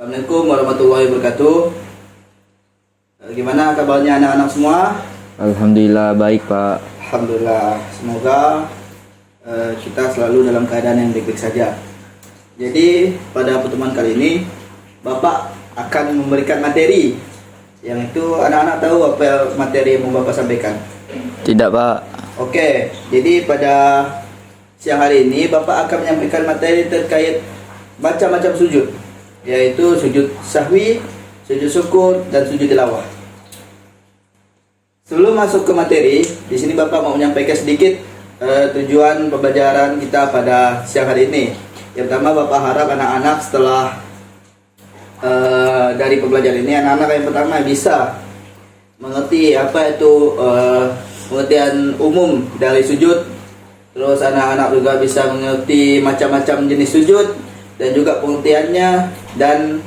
Assalamualaikum warahmatullahi wabarakatuh. Gimana kabarnya anak-anak semua? Alhamdulillah baik Pak. Alhamdulillah. Semoga kita selalu dalam keadaan yang baik-baik saja. Jadi pada pertemuan kali ini Bapak akan memberikan materi. Yang itu anak-anak tahu apa materi yang mau Bapak sampaikan? Tidak Pak. Oke, jadi pada siang hari ini Bapak akan menyampaikan materi terkait macam-macam sujud, yaitu sujud sahwi, sujud syukur, dan sujud tilawah. Sebelum masuk ke materi, di sini Bapak mau menyampaikan sedikit tujuan pembelajaran kita pada siang hari ini. Yang pertama, Bapak harap anak-anak setelah dari pembelajaran ini, anak-anak yang pertama bisa mengerti apa itu pengertian umum dari sujud. Terus anak-anak juga bisa mengerti macam-macam jenis sujud dan juga pengertiannya, dan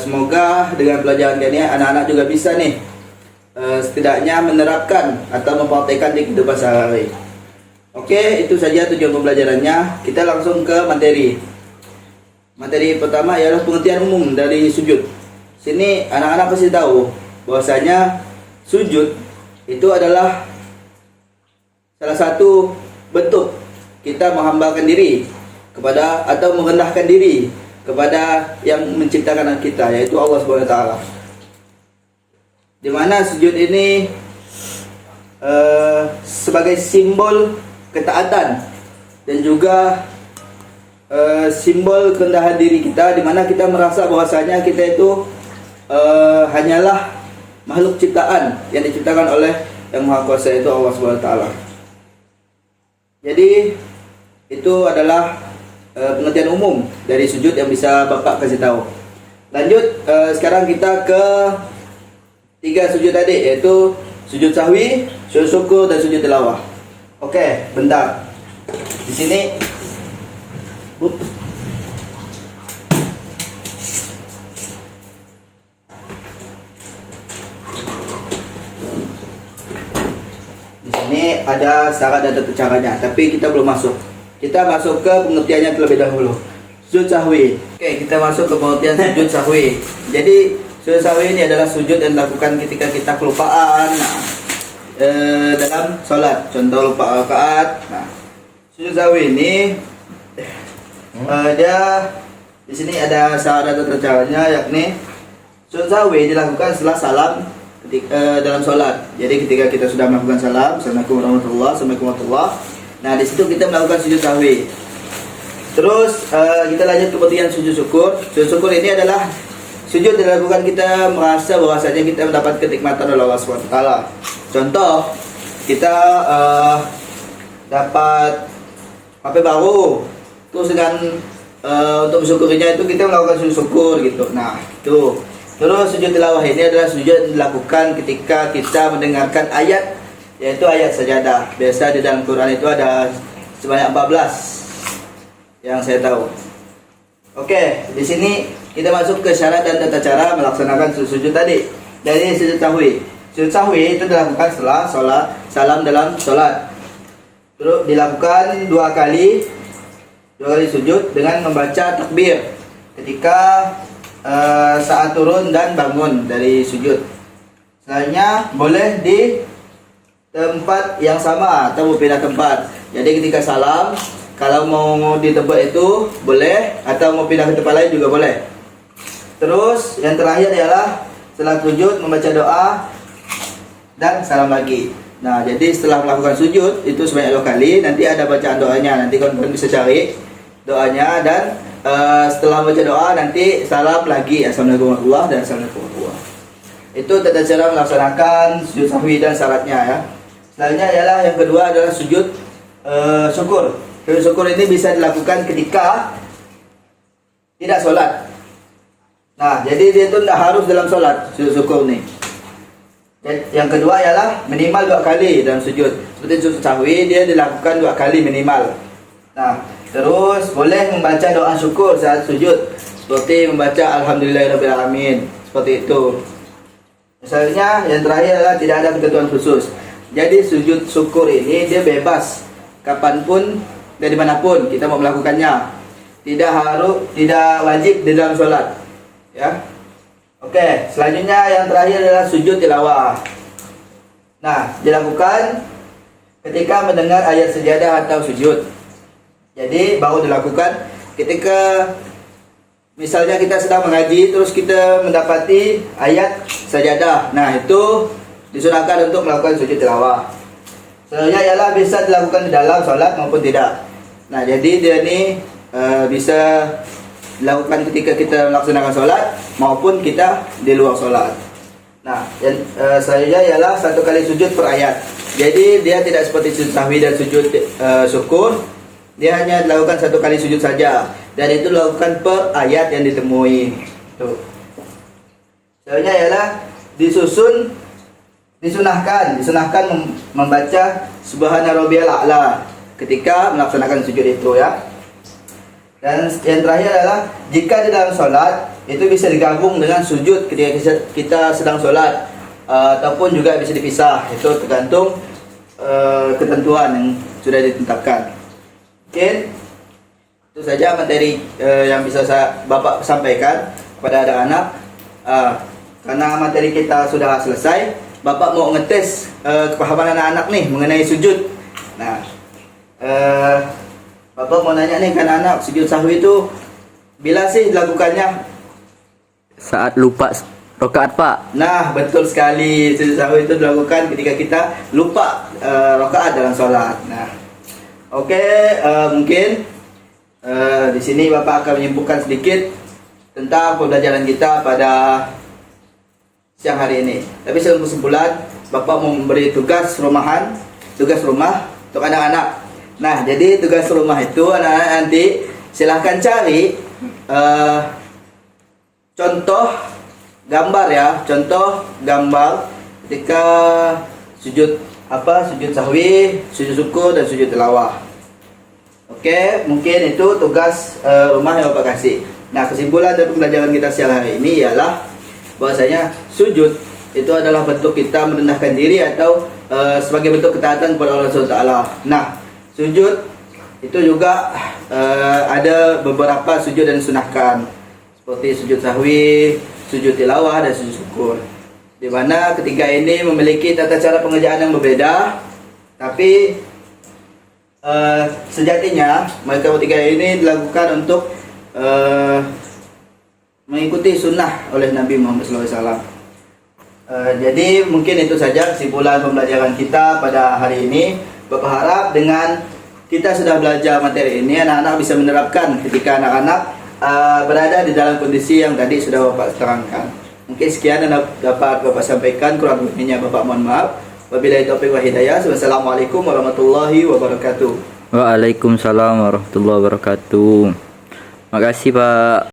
semoga dengan pelajaran ini anak-anak juga bisa nih setidaknya menerapkan atau mempraktekkan di kehidupan sehari-hari. Oke, itu saja tujuan pembelajarannya. Kita langsung ke materi. Materi pertama ialah pengertian umum dari sujud. Sini anak-anak pasti tahu bahwasanya sujud itu adalah salah satu bentuk kita menghambakan diri kepada atau merendahkan diri kepada yang menciptakan kita, yaitu Allah Subhanahu wa taala. Di mana sujud ini sebagai simbol ketaatan dan juga simbol kerendahan diri kita, di mana kita merasa bahwasanya kita itu hanyalah makhluk ciptaan yang diciptakan oleh Yang Maha Kuasa, itu Allah Subhanahu wa taala. Jadi itu adalah pengertian umum dari sujud yang bisa Bapak kasih tahu. Lanjut, sekarang kita ke 3 sujud tadi, yaitu sujud sahwi, sujud syukur, dan sujud tilawah. Oke, bentar. Di sini ini ada syarat dan tata caranya, tapi kita belum masuk. Kita masuk ke pengertiannya terlebih dahulu. Sujud sahwi. Oke, kita masuk ke pengertian sujud sahwi. Jadi sujud sahwi ini adalah sujud yang dilakukan ketika kita kelupaan dalam sholat. Contoh lupa rakaat. Nah, sujud sahwi ini dia di sini ada syarat dan tata caranya, yakni sujud sahwi dilakukan setelah salam dalam sholat. Jadi ketika kita sudah melakukan salam, Assalamualaikum warahmatullahi wabarakatuh, nah di situ kita melakukan sujud sahwi. Terus kita lanjut ke pengertian sujud syukur. Sujud syukur ini adalah sujud yang dilakukan kita merasa bahwasanya kita mendapat kenikmatan oleh Allah SWT. Contoh, kita dapat HP baru, terus dengan untuk mensyukurinya itu kita melakukan sujud syukur gitu. Nah itu. Terus sujud tilawah ini adalah sujud yang dilakukan ketika kita mendengarkan ayat, yaitu ayat sajadah. Biasa di dalam Quran itu ada sebanyak 14 yang saya tahu. Oke, di sini kita masuk ke syarat dan tata cara melaksanakan sujud tadi. Dari sujud sahwi. Sujud sahwi itu dilakukan setelah salam dalam sholat. Terus dilakukan 2 kali sujud dengan membaca takbir ketika saat turun dan bangun dari sujud. Selanjutnya boleh di tempat yang sama atau pindah tempat. Jadi ketika salam, kalau mau di tempat itu boleh, atau mau pindah ke tempat lain juga boleh. Terus yang terakhir ialah setelah sujud membaca doa dan salam lagi. Nah, jadi setelah melakukan sujud itu sebanyak 2 kali, nanti ada bacaan doanya. Nanti kawan-kawan bisa cari doanya, dan setelah baca doa nanti salam lagi, Assalamualaikum warahmatullahi dan Assalamualaikum warahmatullahi. Itu tata cara melaksanakan sujud sahwi dan syaratnya ya. Selanjutnya ialah yang kedua adalah sujud syukur. Sujud syukur ini bisa dilakukan ketika tidak sholat. Nah, jadi dia itu tidak harus dalam sholat sujud syukur ini. Dan yang kedua ialah minimal 2 kali dalam sujud. Seperti sujud sahwi, dia dilakukan 2 kali minimal. Nah, terus boleh membaca doa syukur saat sujud, seperti membaca Alhamdulillahirrahmanirrahim, seperti itu. Misalnya yang terakhir adalah tidak ada ketentuan khusus. Jadi sujud syukur ini dia bebas kapanpun, dari manapun kita mau melakukannya. Tidak wajib di dalam sholat. Ya. Oke, selanjutnya yang terakhir adalah sujud tilawah. Nah, dilakukan ketika mendengar ayat sajadah atau sujud. Jadi baru dilakukan ketika misalnya kita sedang mengaji terus kita mendapati ayat sajadah. Nah, itu disunahkan untuk melakukan sujud tilawah. Selanjutnya ialah bisa dilakukan di dalam sholat maupun tidak. Nah, jadi dia ini bisa dilakukan ketika kita melaksanakan sholat maupun kita di luar sholat. Nah, yang selanjutnya ialah 1 kali sujud per ayat. Jadi dia tidak seperti sujud sahwi dan sujud syukur. Dia hanya dilakukan 1 kali sujud saja, dan itu dilakukan per ayat yang ditemui. Tuh. Selanjutnya ialah disunahkan membaca Subhana Rabbiyal A'la ketika melaksanakan sujud itu ya. Dan yang terakhir adalah jika di dalam sholat itu bisa digabung dengan sujud ketika kita sedang sholat, ataupun juga bisa dipisah. Itu tergantung ketentuan yang sudah ditetapkan. Mungkin itu saja materi yang bisa Bapak sampaikan kepada anak-anak. Karena materi kita sudah selesai, Bapak mau ngetes kepahaman anak-anak nih mengenai sujud. Nah, Bapak mau nanya nih kan anak, sujud sahwi itu bila sih dilakukannya? Saat lupa rakaat, Pak. Nah, betul sekali. Sujud sahwi itu dilakukan ketika kita lupa rakaat dalam sholat. Nah, oke, mungkin di sini Bapak akan menyimpulkan sedikit tentang pembelajaran kita pada siang hari ini. Tapi sebelum kesimpulan, Bapak mau memberi tugas rumah untuk anak-anak. Nah, jadi tugas rumah itu anak-anak nanti silahkan cari contoh gambar ya, contoh gambar ketika sujud sahwi, sujud syukur dan sujud tilawah. Oke, mungkin itu tugas rumah yang Bapak kasih. Nah, kesimpulan dari pembelajaran kita siang hari ini ialah bahwasanya sujud itu adalah bentuk kita merendahkan diri atau sebagai bentuk ketaatan kepada Allah SWT. Nah, sujud itu juga ada beberapa sujud yang disunahkan, seperti sujud sahwi, sujud tilawah, dan sujud syukur. Di mana ketiga ini memiliki tata cara pengerjaan yang berbeda, tapi sejatinya mereka bertiga ini dilakukan untuk mengikuti sunnah oleh Nabi Muhammad SAW. Jadi mungkin itu saja kesimpulan pembelajaran kita pada hari ini. Bapak harap dengan kita sudah belajar materi ini, anak-anak bisa menerapkan ketika anak-anak berada di dalam kondisi yang tadi sudah Bapak terangkan. Mungkin sekian yang dapat Bapak sampaikan, kurang lebihnya Bapak mohon maaf. Wabillahi taufiq wa hidayah. Wassalamualaikum warahmatullahi wabarakatuh. Waalaikumsalam warahmatullahi wabarakatuh. Makasih, Pak.